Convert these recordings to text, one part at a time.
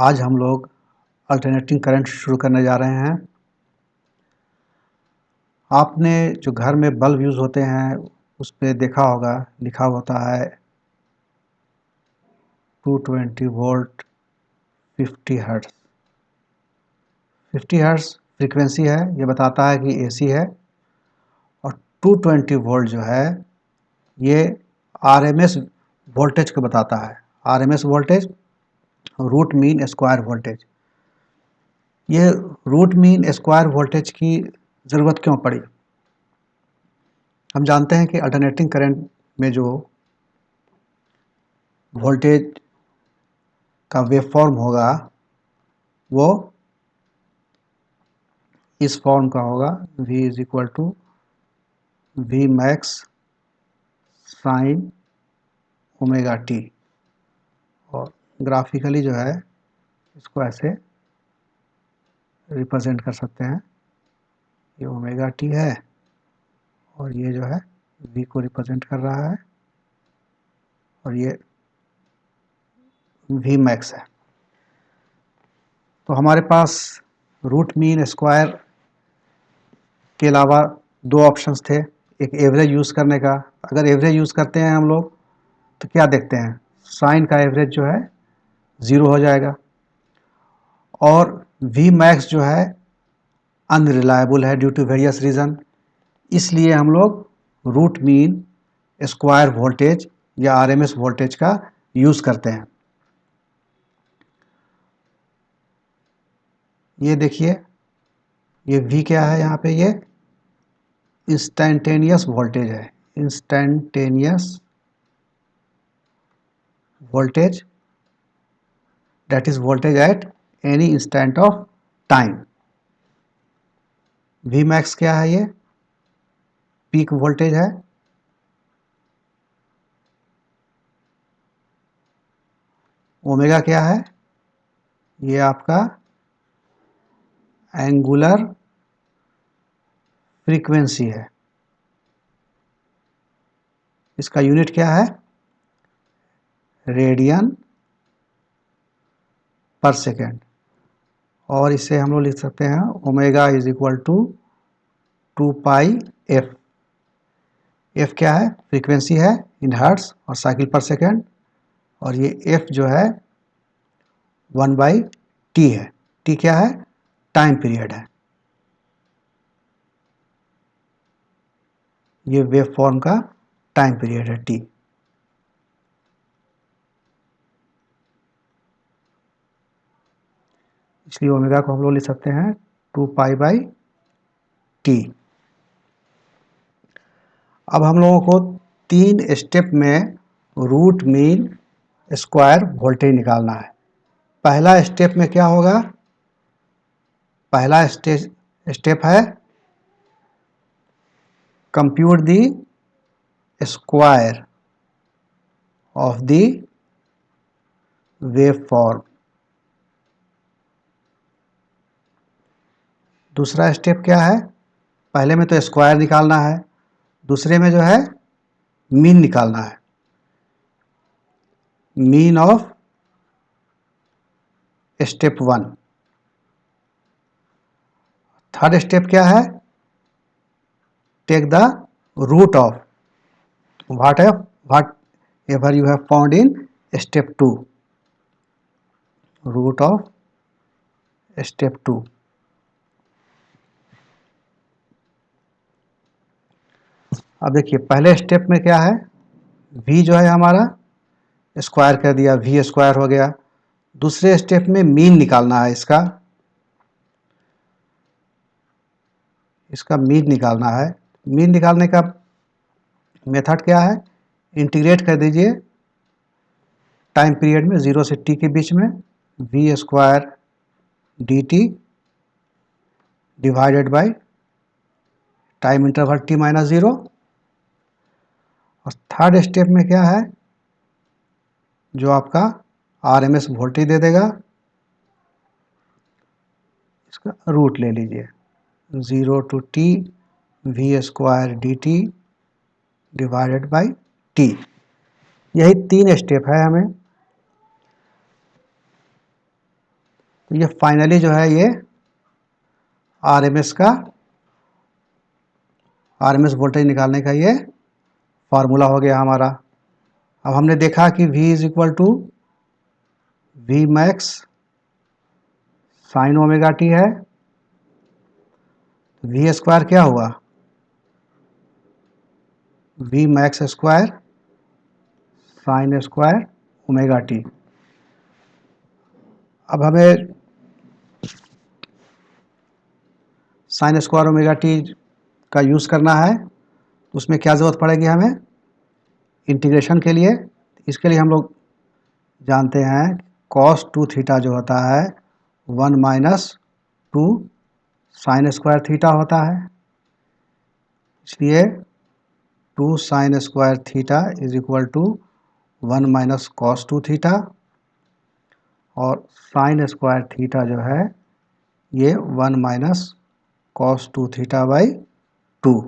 आज हम लोग अल्टरनेटिंग करंट शुरू करने जा रहे हैं। आपने जो घर में बल्ब यूज़ होते हैं उस पे देखा होगा लिखा होता है 220 वोल्ट 50 हर्ट्ज़। 50 हर्ट्ज़ फ्रीक्वेंसी है, ये बताता है कि एसी है। और 220 वोल्ट जो है ये आरएमएस वोल्टेज को बताता है। RMS voltage root mean square voltage. ये रूट मीन स्क्वायर वोल्टेज की ज़रूरत क्यों पड़ी? हम जानते हैं कि अल्टरनेटिंग करंट में जो वोल्टेज का वेवफॉर्म होगा वो इस फॉर्म का होगा, V is equal to V max sine omega T. और ग्राफिकली जो है इसको ऐसे रिप्रेजेंट कर सकते हैं। ये ओमेगा टी है और ये जो है V को रिप्रेजेंट कर रहा है और ये V मैक्स है। तो हमारे पास रूट मीन स्क्वायर के अलावा दो ऑप्शंस थे, एक एवरेज यूज़ करने का। अगर एवरेज यूज़ करते हैं हम लोग तो क्या देखते हैं, साइन का एवरेज जो है 0 हो जाएगा और V मैक्स जो है अनरिलायबल है ड्यू टू वेरियस रीज़न। इसलिए हम लोग रूट मीन स्क्वायर वोल्टेज या आरएमएस वोल्टेज का यूज़ करते हैं। ये देखिए, ये V क्या है यहाँ पे, ये इंस्टेंटेनियस वोल्टेज है। Instantaneous voltage that is voltage at any instant of time। V max क्या है, ये पीक वोल्टेज है। ओमेगा क्या है, ये आपका एंगुलर फ्रीक्वेंसी है। इसका यूनिट क्या है, रेडियन पर सेकेंड। और इसे हम लोग लिख सकते हैं omega is equal to 2 pi F. F क्या है, फ्रीक्वेंसी है इन हर्ट्ज और साइकिल पर सेकेंड। और ये एफ जो है 1/t है। टी क्या है, टाइम पीरियड है। ये वेव फॉर्म का टाइम पीरियड है टी। इसलिए ओमेगा को हम लोग लिख सकते हैं 2 पाई टी। अब हम लोगों को 3 स्टेप में रूट मीन स्क्वायर वोल्टेज निकालना है। पहला स्टेप में क्या होगा, पहला स्टेप है compute the square of the wave form. दूसरा स्टेप क्या है, पहले में तो स्क्वायर निकालना है, दूसरे में जो है मीन निकालना है, mean of step 1। Third step क्या है, take the root of whatever you have found in step 2, root of step 2। अब देखिए पहले स्टेप में क्या है, v जो है हमारा स्क्वायर कर दिया, v स्क्वायर हो गया। दूसरे स्टेप में मीन निकालना है, इसका मीन निकालना है। मीन निकालने का मेथड क्या है, इंटीग्रेट कर दीजिए टाइम पीरियड में 0 से t के बीच में, v square dt divided by time interval t minus 0। और थर्ड स्टेप में क्या है, जो आपका आरएमएस वोल्टेज दे देगा, इसका रूट ले लीजिए 0 to t v square dt divided by t। यही 3 स्टेप है हमें। तो ये फाइनली जो है ये आरएमएस वोल्टेज निकालने का ये फार्मूला हो गया हमारा। अब हमने देखा कि V is equal to V max sine omega T है। वी स्क्वायर क्या हुआ? V max square sine square omega T. अब हमें साइन स्क्वायर ओमेगा टी का यूज़ करना है, तो उसमें क्या ज़रूरत पड़ेगी हमें? इंटीग्रेशन के लिए। इसके लिए हम लोग जानते हैं कॉस टू थीटा जो होता है 1 minus two sine square theta होता है। इसलिए 2 sine square theta is equal to 1 minus cos two theta, और साइन स्क्वायर थीटा जो है ये 1 minus cos two theta by 2।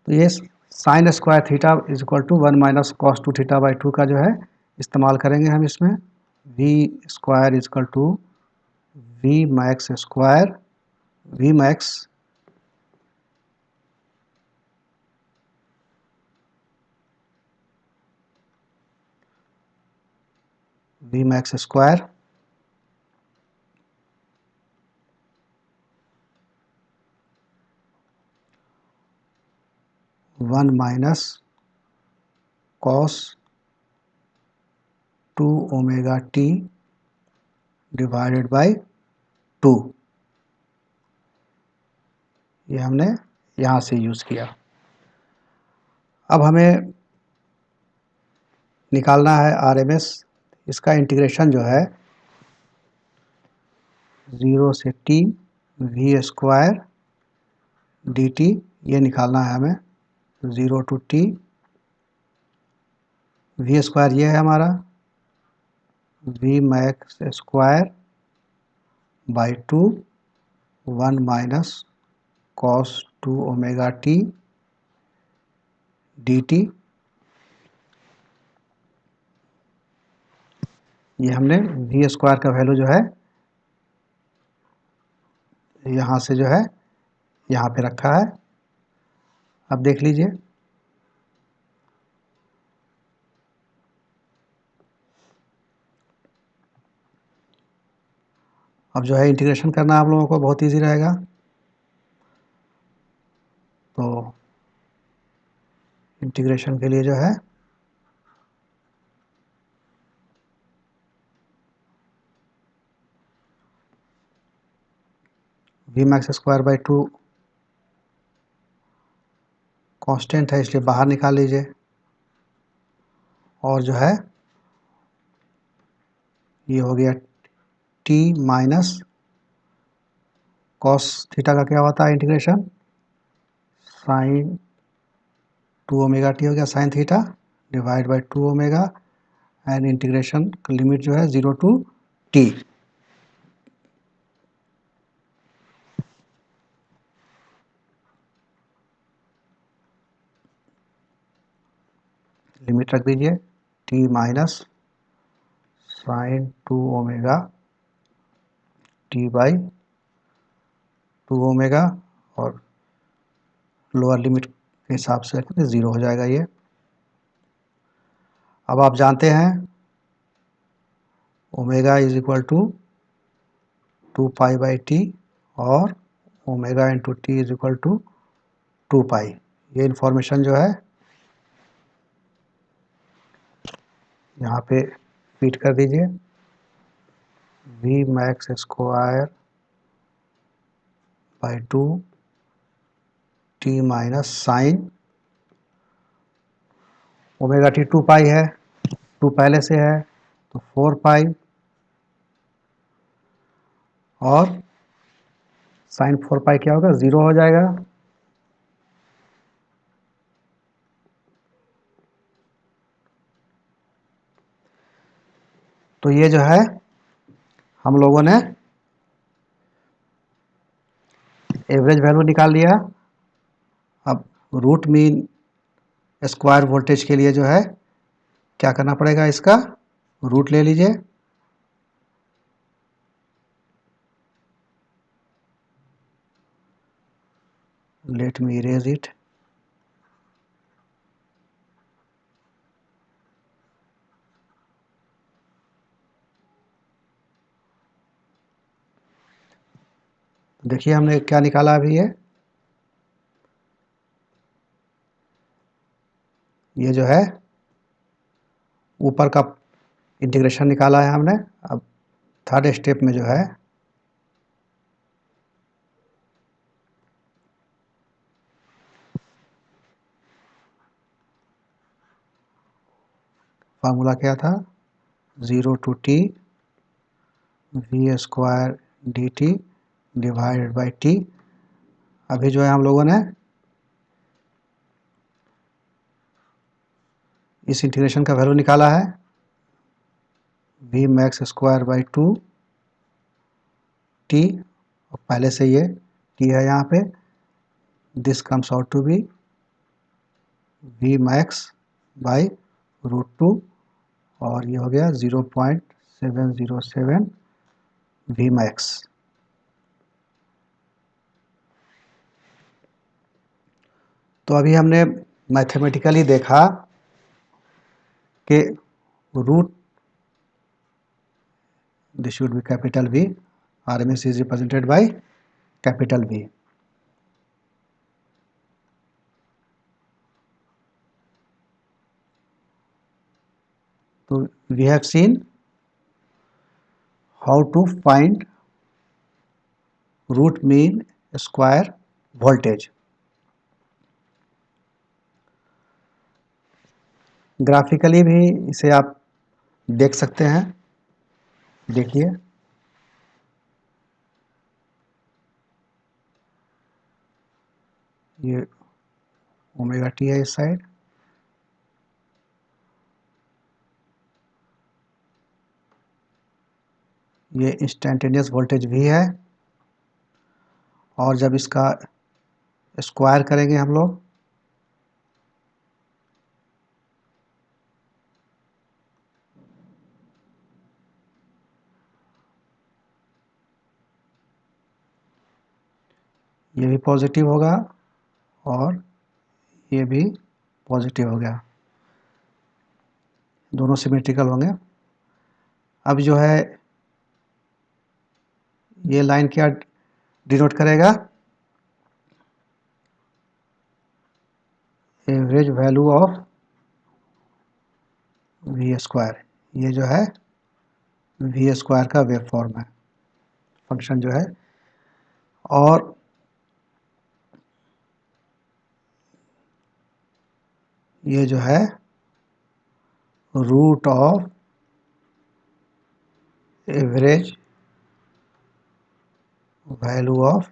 तो ये sine square theta is equal to 1 minus cos two theta by 2 का जो है इस्तेमाल करेंगे हम इसमें। V square is equal to V max square V max we max square 1 minus cos two omega T divided by 2। ये हमने यहाँ से यूज़ किया। अब हमें निकालना है आरएमएस। इसका इंटीग्रेशन जो है 0 से t V square D T, ये निकालना है हमें। 0 टू t वी स्क्वायर ये है हमारा, V max square by 2 1 minus cos two omega T D T. ये हमने वी स्क्वायर का वैल्यू जो है यहाँ से जो है यहाँ पे रखा है। अब देख लीजिए, अब जो है इंटीग्रेशन करना आप लोगों को बहुत इजी रहेगा। तो इंटीग्रेशन के लिए जो है V max square by 2 constant है, इसलिए बाहर निकाल लीजिए। और जो है ये हो गया t माइनस कॉस थीटा का क्या होता है इंटीग्रेशन, साइन 2 ओमेगा टी हो गया sine theta divide by 2 omega, and integration का लिमिट जो है 0 टू t। लिमिट रख दीजिए t minus sine 2 omega t by 2 omega, और लोअर लिमिट के हिसाब से रखें तो 0 हो जाएगा ये। अब आप जानते हैं omega is equal to 2 pi by t, और omega into t is equal to 2 pi. ये इंफॉर्मेशन जो है यहाँ पे फीड कर दीजिए। V max square by 2 t minus sine omega t 2 pi है, 2 पहले से है तो 4 पाई, और साइन 4 पाई क्या होगा, 0 हो जाएगा। तो ये जो है हम लोगों ने एवरेज वैल्यू निकाल लिया। अब रूट मीन स्क्वायर वोल्टेज के लिए जो है क्या करना पड़ेगा, इसका रूट ले लीजिए। Let me erase it. देखिए हमने क्या निकाला अभी, ये जो है ऊपर का इंटीग्रेशन निकाला है हमने। अब थर्ड स्टेप में जो है फार्मूला क्या था, 0 to t v² dt divided by t। अभी जो है हम लोगों ने इस इंटीग्रेशन का वैल्यू निकाला है, v max² बाई 2 t, और पहले से ये t है यहाँ पे, this comes out to be v max by √2, और ये हो गया 0.707 v max। तो अभी हमने मैथमेटिकली देखा कि root, this should be capital V, RMS is represented by capital V। तो we have seen how to find root mean square voltage. Graphically भी इसे आप देख सकते हैं। देखिए ये ओमेगा टी है इस साइड, ये इंस्टेंटेनियस वोल्टेज भी है, और जब इसका स्क्वायर करेंगे हम लोग ये भी पॉजिटिव होगा और ये भी पॉजिटिव हो गया, दोनों सिमेट्रिकल होंगे। अब जो है ये लाइन क्या डिनोट करेगा, एवरेज वैल्यू ऑफ v²। ये जो है v² का वेव फॉर्म है, फंक्शन जो है। और ये जो है root of average value of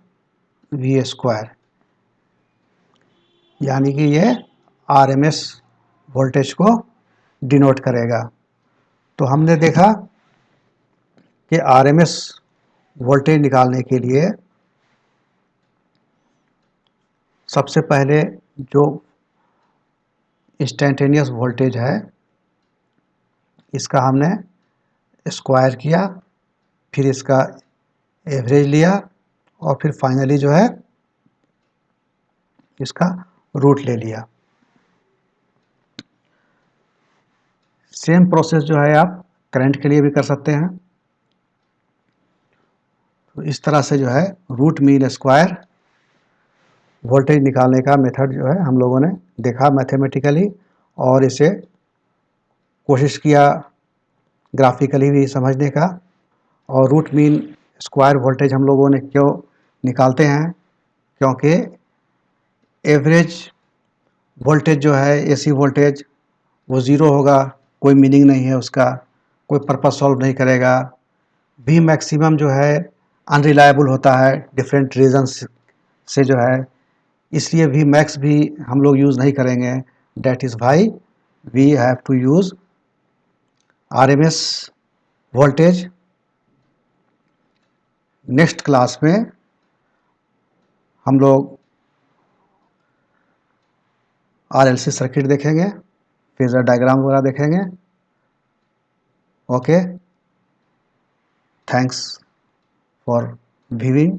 v², यानी कि ये RMS वोल्टेज को डिनोट करेगा। तो हमने देखा कि RMS वोल्टेज निकालने के लिए सबसे पहले जो इंस्टेंटेनियस वोल्टेज है इसका हमने स्क्वायर किया, फिर इसका एवरेज लिया, और फिर फाइनली जो है इसका रूट ले लिया। सेम प्रोसेस जो है आप करंट के लिए भी कर सकते हैं। तो इस तरह से जो है रूट मीन स्क्वायर वोल्टेज निकालने का मेथड जो है हम लोगों ने देखा मैथमेटिकली, और इसे कोशिश किया ग्राफिकली भी समझने का। और रूट मीन स्क्वायर वोल्टेज हम लोगों ने क्यों निकालते हैं, क्योंकि एवरेज वोल्टेज जो है AC वोल्टेज वो ज़ीरो होगा, कोई मीनिंग नहीं है उसका, कोई पर्पस सॉल्व नहीं करेगा। V मैक्सिमम जो है अनरिलायबल होता है डिफरेंट रीजंस से जो है, इसलिए V मैक्स भी हम लोग यूज़ नहीं करेंगे। That is why we have to use RMS voltage. Next class में हम लोग RLC सर्किट देखेंगे, फेजर डायग्राम वगैरह देखेंगे। Okay, thanks for viewing.